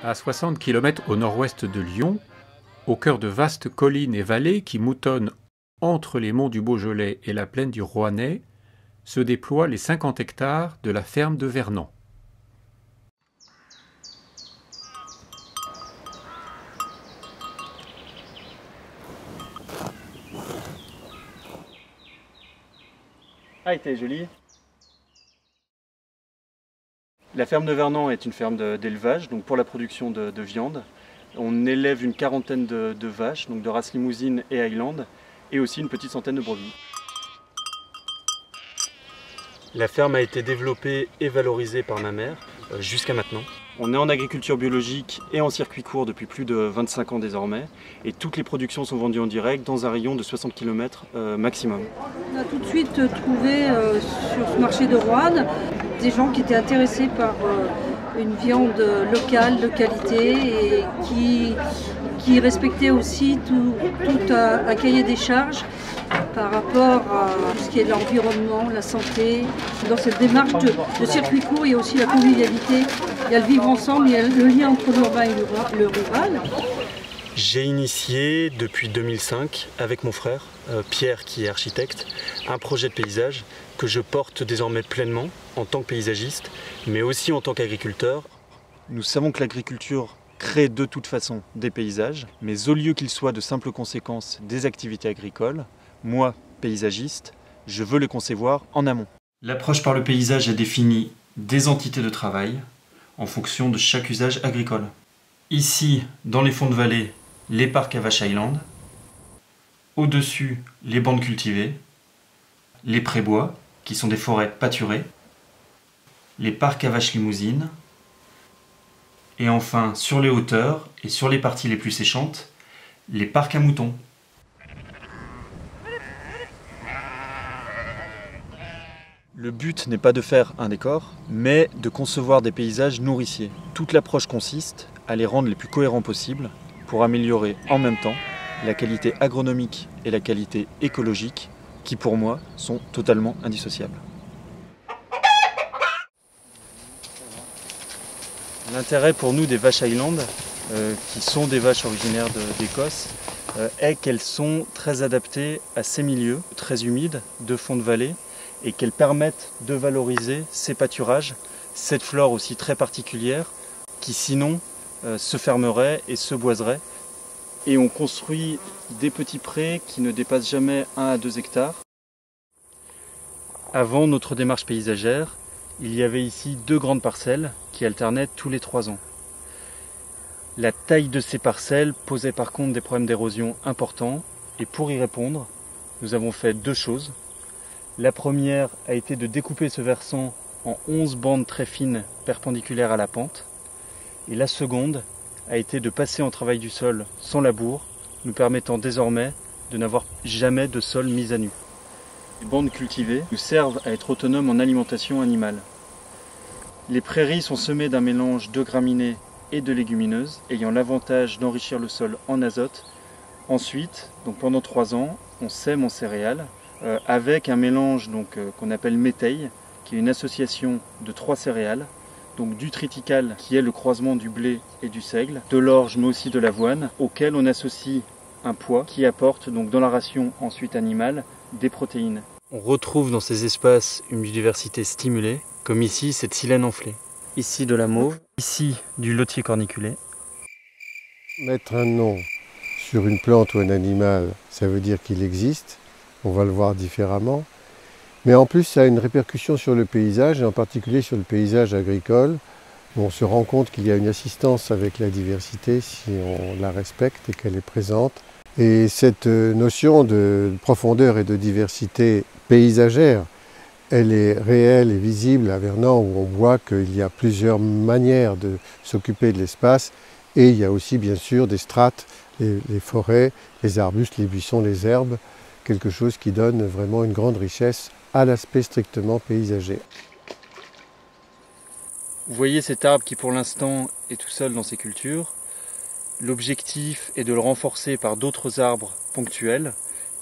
À 60 km au nord-ouest de Lyon, au cœur de vastes collines et vallées qui moutonnent entre les monts du Beaujolais et la plaine du Roannais, se déploient les 50 hectares de la ferme de Vernon. Ah, elle était jolie. La ferme de Vernon est une ferme d'élevage, donc pour la production de viande. On élève une quarantaine de vaches, donc de race limousine et Highland, et aussi une petite centaine de brebis. La ferme a été développée et valorisée par ma mère jusqu'à maintenant. On est en agriculture biologique et en circuit court depuis plus de 25 ans désormais, et toutes les productions sont vendues en direct dans un rayon de 60 km maximum. On a tout de suite trouvé sur ce marché de Roanne des gens qui étaient intéressés par une viande locale, de qualité, et qui respectaient aussi tout un cahier des charges par rapport à tout ce qui est de l'environnement, la santé. Dans cette démarche de circuit court, il y a aussi la convivialité, il y a le vivre ensemble, il y a le lien entre l'urbain et le rural. J'ai initié depuis 2005 avec mon frère, Pierre qui est architecte, un projet de paysage que je porte désormais pleinement en tant que paysagiste, mais aussi en tant qu'agriculteur. Nous savons que l'agriculture crée de toute façon des paysages, mais au lieu qu'ils soient de simples conséquences des activités agricoles, moi, paysagiste, je veux les concevoir en amont. L'approche par le paysage a défini des entités de travail en fonction de chaque usage agricole. Ici, dans les fonds de vallée, les parcs à vaches Highland. Au-dessus, les bandes cultivées, les prébois, qui sont des forêts pâturées, les parcs à vaches limousines, et enfin, sur les hauteurs et sur les parties les plus séchantes, les parcs à moutons. Le but n'est pas de faire un décor, mais de concevoir des paysages nourriciers. Toute l'approche consiste à les rendre les plus cohérents possibles pour améliorer en même temps la qualité agronomique et la qualité écologique qui pour moi sont totalement indissociables. L'intérêt pour nous des vaches Highland, qui sont des vaches originaires d'Écosse, est qu'elles sont très adaptées à ces milieux très humides de fond de vallée et qu'elles permettent de valoriser ces pâturages, cette flore aussi très particulière qui sinon se fermerait et se boiserait. Et on construit des petits prés qui ne dépassent jamais 1 à 2 hectares. Avant notre démarche paysagère, il y avait ici 2 grandes parcelles qui alternaient tous les 3 ans. La taille de ces parcelles posait par contre des problèmes d'érosion importants, et pour y répondre, nous avons fait 2 choses. La première a été de découper ce versant en 11 bandes très fines perpendiculaires à la pente, et la seconde a été de passer en travail du sol sans labour, nous permettant désormais de n'avoir jamais de sol mis à nu. Les bandes cultivées nous servent à être autonomes en alimentation animale. Les prairies sont semées d'un mélange de graminées et de légumineuses, ayant l'avantage d'enrichir le sol en azote. Ensuite, donc pendant 3 ans, on sème en céréales avec un mélange qu'on appelle méteille, qui est une association de 3 céréales, donc du triticale qui est le croisement du blé et du seigle, de l'orge mais aussi de l'avoine, auquel on associe un pois qui apporte donc dans la ration ensuite animale des protéines. On retrouve dans ces espaces une biodiversité stimulée, comme ici cette silène enflée. Ici de la mauve, ici du lotier corniculé. Mettre un nom sur une plante ou un animal, ça veut dire qu'il existe, on va le voir différemment. Mais en plus, ça a une répercussion sur le paysage, et en particulier sur le paysage agricole, où on se rend compte qu'il y a une assistance avec la diversité si on la respecte et qu'elle est présente. Et cette notion de profondeur et de diversité paysagère, elle est réelle et visible à Vernon, où on voit qu'il y a plusieurs manières de s'occuper de l'espace, et il y a aussi bien sûr des strates, les forêts, les arbustes, les buissons, les herbes, quelque chose qui donne vraiment une grande richesse à l'aspect strictement paysager. Vous voyez cet arbre qui pour l'instant est tout seul dans ses cultures. L'objectif est de le renforcer par d'autres arbres ponctuels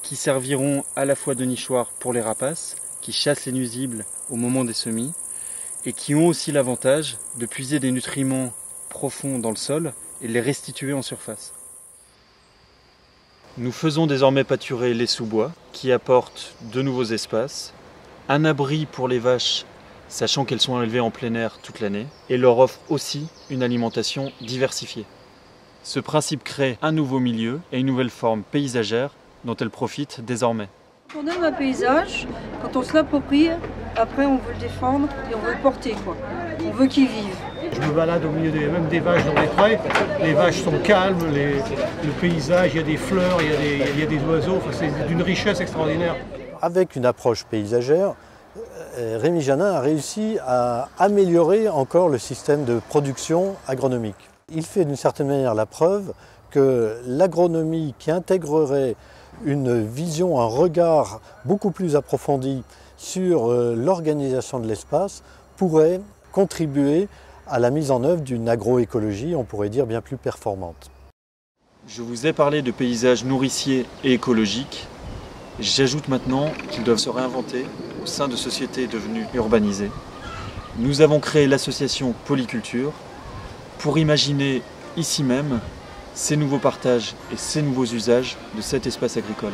qui serviront à la fois de nichoir pour les rapaces, qui chassent les nuisibles au moment des semis, et qui ont aussi l'avantage de puiser des nutriments profonds dans le sol et les restituer en surface. Nous faisons désormais pâturer les sous-bois qui apportent de nouveaux espaces, un abri pour les vaches, sachant qu'elles sont élevées en plein air toute l'année, et leur offre aussi une alimentation diversifiée. Ce principe crée un nouveau milieu et une nouvelle forme paysagère dont elles profitent désormais. On aime un paysage, quand on se l'approprie, après on veut le défendre et on veut le porter, quoi. On veut qu'il vive. Je me balade au milieu même des vaches dans les prés. Les vaches sont calmes, le paysage, il y a des fleurs, il y a des oiseaux, enfin, c'est d'une richesse extraordinaire. Avec une approche paysagère, Rémi Janin a réussi à améliorer encore le système de production agronomique. Il fait d'une certaine manière la preuve que l'agronomie qui intégrerait une vision, un regard beaucoup plus approfondi sur l'organisation de l'espace pourrait contribuer à la mise en œuvre d'une agroécologie, on pourrait dire, bien plus performante. Je vous ai parlé de paysages nourriciers et écologiques. J'ajoute maintenant qu'ils doivent se réinventer au sein de sociétés devenues urbanisées. Nous avons créé l'association Polyculture pour imaginer ici même ces nouveaux partages et ces nouveaux usages de cet espace agricole.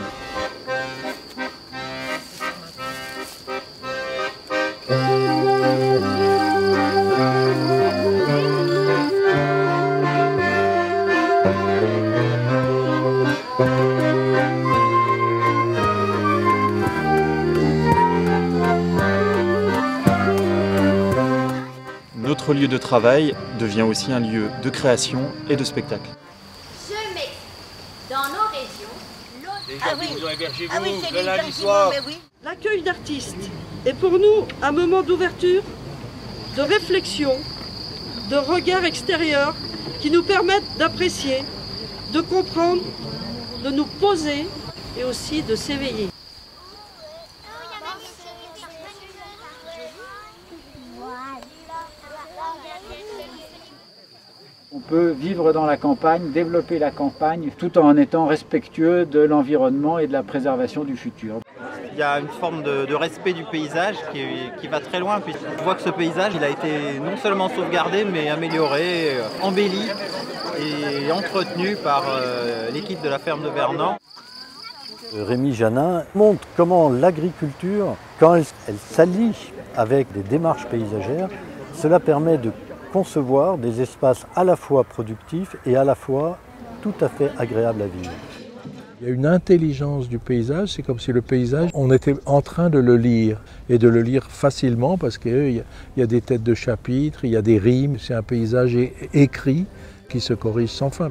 Notre lieu de travail devient aussi un lieu de création et de spectacle. Je mets dans nos régions Ah oui, c'est le lundi soir. L'accueil d'artistes est pour nous un moment d'ouverture, de réflexion, de regard extérieur qui nous permettent d'apprécier, de comprendre, de nous poser et aussi de s'éveiller. On peut vivre dans la campagne, développer la campagne, tout en étant respectueux de l'environnement et de la préservation du futur. Il y a une forme de respect du paysage qui va très loin. On voit que ce paysage il a été non seulement sauvegardé, mais amélioré, embelli et entretenu par l'équipe de la ferme de Vernan. Rémi Janin montre comment l'agriculture, quand elle s'allie avec des démarches paysagères, cela permet de concevoir des espaces à la fois productifs et à la fois tout à fait agréables à vivre. Il y a une intelligence du paysage, c'est comme si le paysage, on était en train de le lire, et de le lire facilement parce qu'il y a des têtes de chapitres, il y a des rimes, c'est un paysage écrit qui se corrige sans fin.